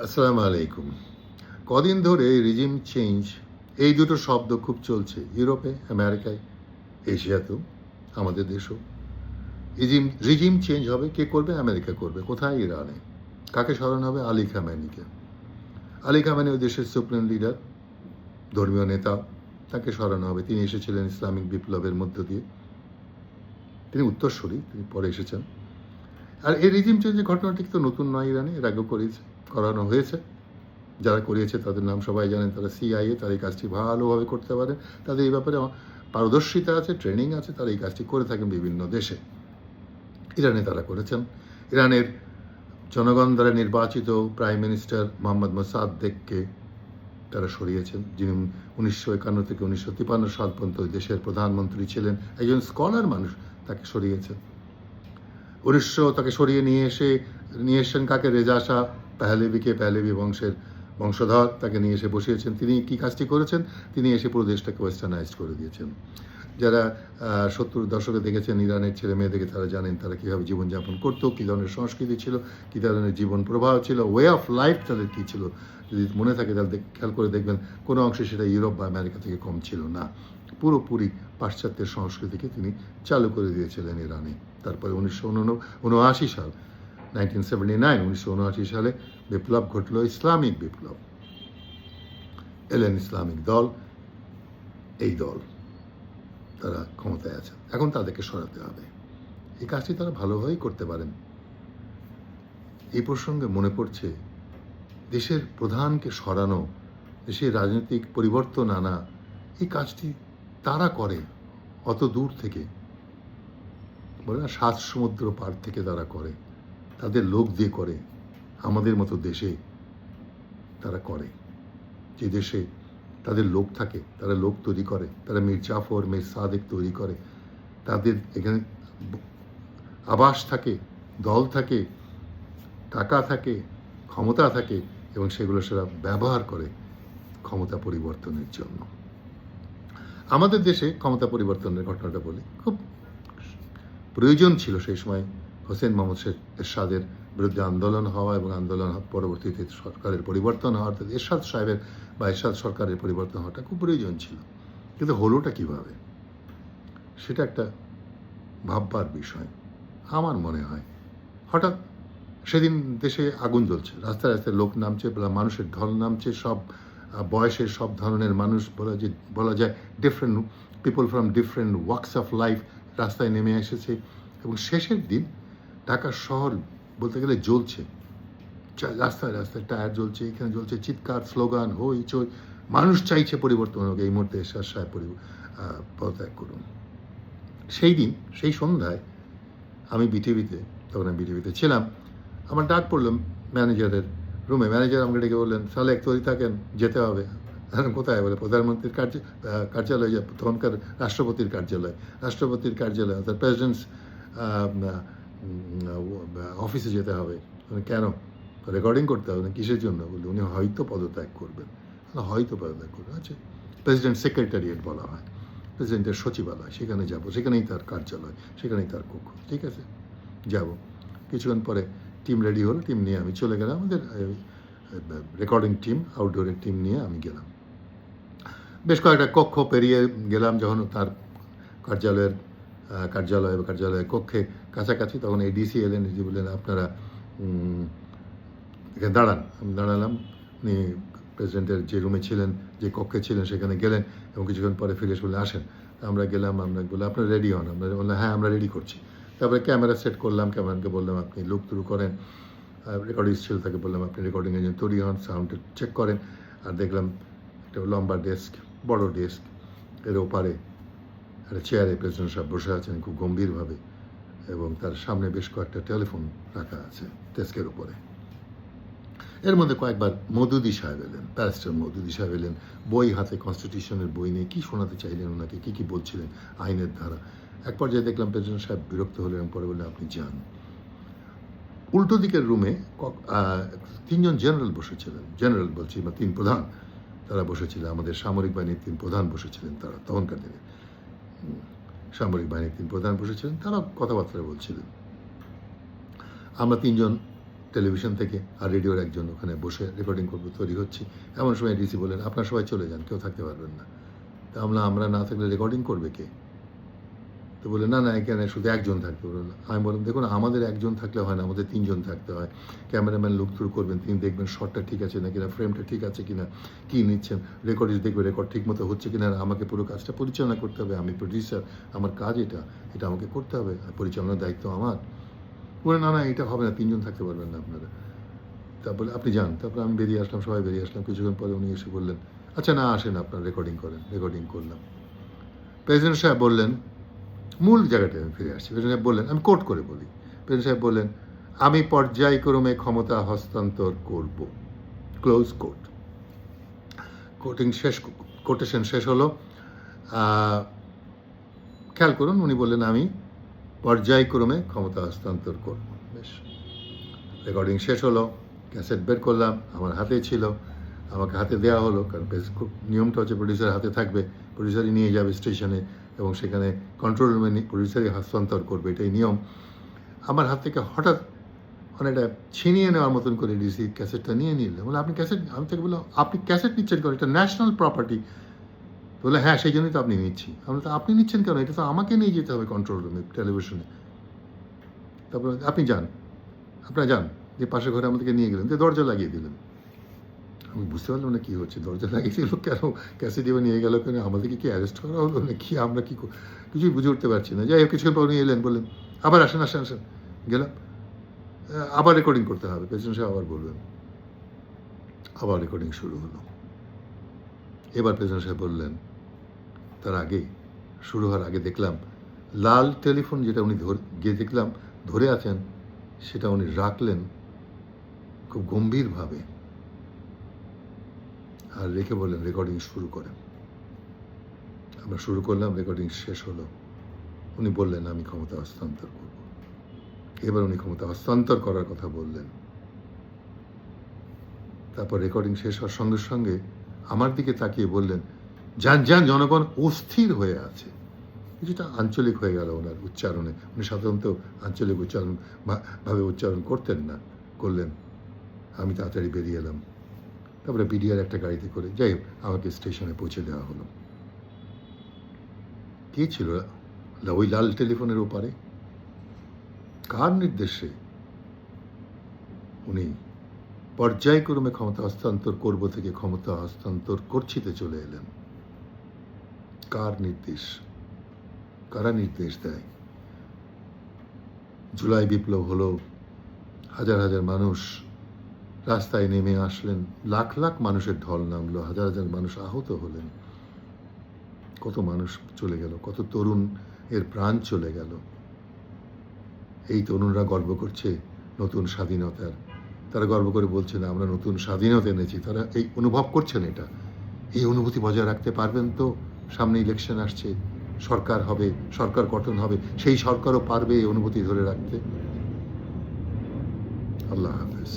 আসসালামু আলাইকুম। কদিন ধরে রিজিম চেঞ্জ এই দুটো শব্দ খুব চলছে ইউরোপে, আমেরিকায়, এশিয়াতেও, আমাদের দেশেও। রিজিম চেঞ্জ হবে, কে করবে? আমেরিকা করবে। কোথায়? ইরানে। কাকে সরানো হবে? আলী খামেনিকে। আলী খামেনি ওই দেশের সুপ্রিম লিডার, ধর্মীয় নেতা, তাকে সরানো হবে। তিনি এসেছিলেন ইসলামিক বিপ্লবের মধ্য দিয়ে, তিনি উত্তরসূরি, তিনি পরে এসেছেন। আর এই রিজিম চেঞ্জের ঘটনাটি তো নতুন নয়, ইরানে এর আগেও করানো হয়েছে। যারা করিয়েছে তাদের নাম সবাই জানেন, তারা সিআইএ, তারা এই কাজটি ভালোভাবে করতে পারেন, তাদের এই ব্যাপারে পারদর্শিতা আছে, ট্রেনিং আছে, তারা এই কাজটি করে থাকেন বিভিন্ন দেশে। ইরানে তারা করেছেন। ইরানের জনগণ দ্বারা নির্বাচিত প্রাইম মিনিস্টার মোহাম্মদ মোসাদ্দেককে তারা সরিয়েছেন, যিনি 1951 থেকে 1953 সাল পর্যন্ত দেশের প্রধানমন্ত্রী ছিলেন, একজন স্কলার মানুষ, তাকে সরিয়েছেন। তাকে সরিয়ে নিয়ে এসেছেন কাকে? রেজা শাহ পাহলেভিকে, পাহলেভি বংশধর, তাকে নিয়ে এসে বসিয়েছেন। তিনি কি কাজটি করেছেন? তিনি এসে পুরো দেশটাকে ওয়েস্টার্নাইজড করে দিয়েছেন। যারা 70 দশকে দেখেছেন ইরানের ছেলে মেয়েদেরকে, তারা জানেন তারা কীভাবে জীবনযাপন করতো, কী ধরনের সংস্কৃতি ছিল, কী ধরনের জীবন প্রবাহ ছিল, ওয়ে অফ লাইফ তাদের কী ছিল। যদি মনে থাকে তাহলে খেয়াল করে দেখবেন কোনো অংশে সেটা ইউরোপ বা আমেরিকা থেকে কম ছিল না। পুরোপুরি পাশ্চাত্যের সংস্কৃতিকে তিনি চালু করে দিয়েছিলেন ইরানে। তারপরে 1979 সাল 1979 সালে বিপ্লব ঘটল, ইসলামিক বিপ্লব। এলেন ইসলামিক দল, এই দল তারা ক্ষমতায় আছেন, এখন তাদেরকে সরাতে হবে। এই কাজটি তারা ভালোভাবেই করতে পারেন। এই প্রসঙ্গে মনে পড়ছে, দেশের প্রধানকে সরানো, দেশের রাজনৈতিক পরিবর্তন আনা, এই কাজটি তারা করে অত দূর থেকে, বলে না 7 সমুদ্র পার থেকে তারা করে, তাদের লোক দিয়ে করে। আমাদের মতো দেশে তারা করে, যে দেশে তাদের লোক থাকে, তারা লোক তৈরি করে, তারা মীর জাফর, মীর সাদেক তৈরি করে, তাদের এখানে আবাস থাকে, দল থাকে, টাকা থাকে, ক্ষমতা থাকে, এবং সেগুলো সেটা ব্যবহার করে ক্ষমতা পরিবর্তনের জন্য। আমাদের দেশে ক্ষমতা পরিবর্তনের ঘটনাটা বলি, খুব প্রয়োজন ছিল সেই সময় হোসেন মোহাম্মদ এরশাদের বিরুদ্ধে আন্দোলন হওয়া, এবং আন্দোলন পরবর্তীতে সরকারের পরিবর্তন হওয়া, অর্থাৎ এরশাদ সাহেবের বা এরশাদ সরকারের পরিবর্তন হওয়াটা খুব প্রয়োজন ছিল। কিন্তু হলোটা কীভাবে, সেটা একটা ভাববার বিষয়। আমার মনে হয় হঠাৎ সেদিন দেশে আগুন জ্বলছে, রাস্তায় রাস্তায় লোক নামছে, মানুষের ঢল নামছে, সব বয়সের, সব ধরনের মানুষ, বলা যায় different people from different works of life রাস্তায় নেমে এসেছে। এবং শেষের দিন ঢাকা শহর বলতে গেলে জ্বলছে, রাস্তায় রাস্তায় টায়ার জ্বলছে, এখানে জ্বলছে, চিৎকার, স্লোগান, হইচই, মানুষ চাইছে পরিবর্তন হোক, এই মুহূর্তে এরশাদ সাহেব পদত্যাগ করুন। সেই দিন, সেই সন্ধ্যায় আমি তখন আমি বিটিভিতে ছিলাম, আমার ডাক পড়লো ম্যানেজারের রুমে। ম্যানেজার আমাকে ডেকে বললেন, সালে এক তৈরি থাকেন, যেতে হবে। কোথায়? বলে প্রধানমন্ত্রীর কার্যালয়, তখনকার রাষ্ট্রপতির কার্যালয় অর্থাৎ প্রেসিডেন্টস অফিসে যেতে হবে। কেন? রেকর্ডিং করতে হবে। কিসের জন্য? বললে উনি হয়তো পদত্যাগ করবেন। হয়তো পদত্যাগ করবেন। আচ্ছা, প্রেসিডেন্ট সেক্রেটারিয়েট বলা হয়, প্রেসিডেন্টের সচিবালয়, সেখানে যাব, সেখানেই তার কার্যালয়, সেখানেই তার কক্ষ। ঠিক আছে, যাব। কিছুক্ষণ পরে টিম রেডি হলো, টিম নিয়ে আমি চলে গেলাম, আমাদের রেকর্ডিং টিম, আউটডোরের টিম নিয়ে আমি গেলাম। বেশ কয়েকটা কক্ষ পেরিয়ে গেলাম, যখন তার কার্যালয়ের কক্ষে কাছাকাছি, তখন এই ডিসি এলেন, ডিসি বললেন, আপনারা এখানে দাঁড়ান। আমি দাঁড়ালাম। উনি প্রেসিডেন্টের যে রুমে ছিলেন, যে কক্ষে ছিলেন, সেখানে গেলেন, এবং কিছুক্ষণ পরে ফিরে বলে, আসেন। আমরা গেলাম, আমরা বললাম, আপনারা রেডি হন। আমরা বললাম, হ্যাঁ, আমরা রেডি করছি। তারপরে ক্যামেরা সেট করলাম, ক্যামেরাকে বললাম, আপনি লুক থ্রু করেন। রেকর্ডিং ছিল, তাকে বললাম, আপনি রেকর্ডিংয়ের জন্য তৈরি হন, সাউন্ডটা চেক করেন। আর দেখলাম একটা লম্বা ডেস্ক, বড় ডেস্ক, এর ওপারে একটা চেয়ারে প্রেসিডেন্ট সাহেব বসে আছেন খুব গম্ভীরভাবে, এবং তার সামনে বেশ কয়েকটা টেলিফোন রাখা আছে ডেস্কের উপরে। এর মধ্যে কয়েকবার মওদুদি সাহেব এলেন, ব্যারিস্টার মওদুদি সাহেব এলেন, বই হাতে, কনস্টিটিউশনের বই নিয়ে কী শোনাতে চাইলেন ওনাকে, কী বলছিলেন, আইনের ধারা। এক পর্যায়ে দেখলাম প্রেসিডেন্ট সাহেব বিরক্ত হলেন, এবং পরে বললেন, আপনি যান। উল্টো দিকের রুমে 3জন জেনারেল বসেছিলেন, জেনারেল বলছি বা 3 প্রধান, তারা বসেছিলেন, আমাদের সামরিক বাহিনীর 3 প্রধান বসেছিলেন, তারা তখনকার দিনে সামরিক বাহিনীর 3 প্রধান বসেছিলেন, তারা কথাবার্তা বলছিলেন। আমরা 3জন টেলিভিশন থেকে, আর রেডিওর একজন ওখানে বসে রেকর্ডিং করবো, তৈরি হচ্ছি। এমন সময় ডিসি বললেন, আপনারা সবাই চলে যান, কেউ থাকতে পারবেন না। তা আমরা না থাকলে রেকর্ডিং করবে কে? তো বলে না এখানে শুধু একজন থাকতে বলল। আমি বললাম, দেখুন আমাদের একজন থাকলে হয় না, আমাদের 3 জন থাকতে হয়। ক্যামেরাম্যান লুক থ্রু করবেন, তিনি দেখবেন শটটা ঠিক আছে না কিনা, ফ্রেমটা ঠিক আছে কিনা, কী নিচ্ছেন, রেকর্ডিস্ট দেখবে রেকর্ড ঠিক মতো হচ্ছে কিনা। আমাকে পুরো কাজটা পরিচালনা করতে হবে, আমি প্রডিউসার, আমার কাজ এটা আমাকে করতে হবে, পরিচালনার দায়িত্ব আমার। বলে না এটা হবে না, 3 জন থাকতে পারবেন না আপনারা। তারপরে আপনি যান। তারপরে আমি বেরিয়ে আসলাম, সবাই বেরিয়ে আসলাম। কিছুক্ষণ পরে উনি এসে বললেন, আচ্ছা না আসেন, আপনার রেকর্ডিং করেন। রেকর্ডিং করলাম। প্রেসিডেন্ট সাহেব বললেন, মূল জায়গাটায় আমি ফিরে আসছি। প্রেসিডেন্ট সাহেব বললেন, আমি কোট করে বলি, প্রেসিডেন্ট সাহেব বললেন, আমি পর্যায়ক্রমে ক্ষমতা হস্তান্তর করব, ক্লোজ কোট। কোটেশন শেষ হলো। খেয়াল করুন, উনি বললেন আমি পর্যায়ক্রমে ক্ষমতা হস্তান্তর করব। বেশ, রেকর্ডিং শেষ হলো, ক্যাসেট বের করলাম, আমার হাতে ছিল, আমাকে হাতে দেওয়া হলো, কারণ নিয়মটা হচ্ছে প্রডিউসার হাতে থাকবে, প্রডিউসারই নিয়ে যাবে স্টেশনে এবং সেখানে কন্ট্রোল রুমে প্রডিউসারই হস্তান্তর করবে, এটাই নিয়ম। আমার হাত থেকে হঠাৎ অনেকটা ছিনিয়ে নেওয়ার মতন করে ডিসি ক্যাসেটটা নিয়ে নিলে। বলে আপনি ক্যাসেট, আমি থেকে বললাম আপনি ক্যাসেট নিচ্ছেন কেন, এটা ন্যাশনাল প্রপার্টি। বলে হ্যাঁ, সেই জন্যই তো আপনি নিচ্ছি। আমরা তো আপনি নিচ্ছেন কেন, এটা তো আমাকে নিয়ে যেতে হবে কন্ট্রোল রুমে, টেলিভিশনে। তারপর আপনি যান, আপনারা যান, যে পাশের ঘরে আমাদেরকে নিয়ে গেলেন, তো দরজা লাগিয়ে দিলেন। আমি বুঝতে পারলাম না কী হচ্ছে, দরজা লাগিয়ে দিল কেন, ক্যাসেট এবার নিয়ে গেল কেন, আমাদেরকে কি অ্যারেস্ট করা হলো না কি, আমরা কী কিছুই বুঝে উঠতে পারছি না। যাই হোক, কিছুক্ষণ পর উনি এলেন, বললেন আবার আসেন। গেলাম, আবার রেকর্ডিং করতে হবে। প্রেসিডেন্ট সাহেব আবার বলবেন, আবার রেকর্ডিং শুরু হলো। এবার প্রেসিডেন্ট সাহেব বললেন, তার আগে শুরু হওয়ার আগে দেখলাম লাল টেলিফোন যেটা উনি গিয়ে দেখলাম ধরে আছেন, সেটা উনি রাখলেন খুব গম্ভীরভাবে, আর রেখে বললেন রেকর্ডিং শুরু করেন। আমরা শুরু করলাম, রেকর্ডিং শেষ হলো। উনি বললেন আমি ক্ষমতা হস্তান্তর করব। এবার উনি ক্ষমতা হস্তান্তর করার কথা বললেন। তারপর রেকর্ডিং শেষ হওয়ার সঙ্গে সঙ্গে আমার দিকে তাকিয়ে বললেন, যান জনগণ অস্থির হয়ে আছে। কিছুটা আঞ্চলিক হয়ে গেল ওনার উচ্চারণে, উনি সাধারণত আঞ্চলিক ভাবে উচ্চারণ করতেন না, করলেন। আমি তাড়াতাড়ি বেরিয়ে এলাম। তারপরে বিডিআর একটা গাড়িতে করে, যাই হোক, আমাকে স্টেশনে পৌঁছে দেওয়া হলো। কে ছিল ওই লাল টেলিফোনের ওপারে? কার নির্দেশে উনি পর্যায়ক্রমে ক্ষমতা হস্তান্তর করব থেকে ক্ষমতা হস্তান্তর করছিতে চলে এলেন? কার নির্দেশ? কারা নির্দেশ দেয়? জুলাই বিপ্লব হলো, হাজার হাজার মানুষ রাস্তায় নেমে আসলেন, লাখ লাখ মানুষের ঢল নামলো, হাজার হাজার মানুষ আহত হলেন, কত মানুষ চলে গেল, কত তরুণ এর প্রাণ চলে গেল। এই তরুণরা গর্ব করছে নতুন স্বাধীনতার, তারা গর্ব করে বলছে না আমরা নতুন স্বাধীনতা এনেছি, তারা এই অনুভব করছেন। এই অনুভূতি বজায় রাখতে পারবেন তো? সামনে ইলেকশন আসছে, সরকার হবে, সরকার গঠন হবে, সেই সরকারও পারবে এই অনুভূতি ধরে রাখতে? আল্লাহ হাফেজ।